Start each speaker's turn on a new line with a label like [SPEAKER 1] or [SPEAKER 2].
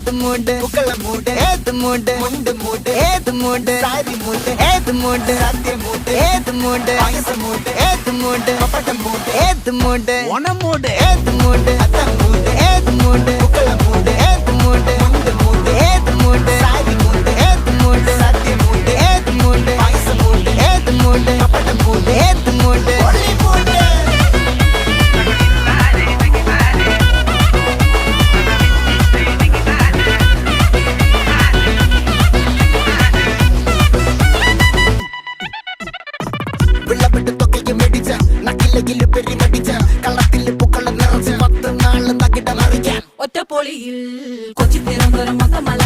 [SPEAKER 1] ഏത് മൂട് പുക്കള മൂട് ഏത് മൂട് മുണ്ട് മൂട് ഏത് മൂട് സാരി മൂട് ഏത് മൂട് സത്യ മൂട് ഏത് മൂട് പായസ മൂട് ഏത് മൂട് പപ്പടം മൂട് ഏത് മൂട് ഓണം മൂട് ഏത് മൂട് അത്തം മൂട് ഏത് മൂട് പുക്കള മൂട് ഏത് മൂട് മുണ്ട് മൂട് ഏത് മൂട് സാരി മൂട് ഏത് മൂട് സത്യ മൂട് ഏത് മൂട് പായസ മൂട് ഏത് മൂട് പപ്പടം മൂട് ഏത് മൂട് ഒളി മൂട് വിളവെട്ട് തൊക്കയും മേടിച്ച നക്കിലകില് പെരുമടിച്ച കള്ളത്തില് പൂക്കളം നിറച്ച് 10 നാള് തകിട മറിക്കാൻ
[SPEAKER 2] ഒറ്റപ്പൊളിയിൽ കൊച്ചി തിരുവനന്തപുരം മൊത്തമല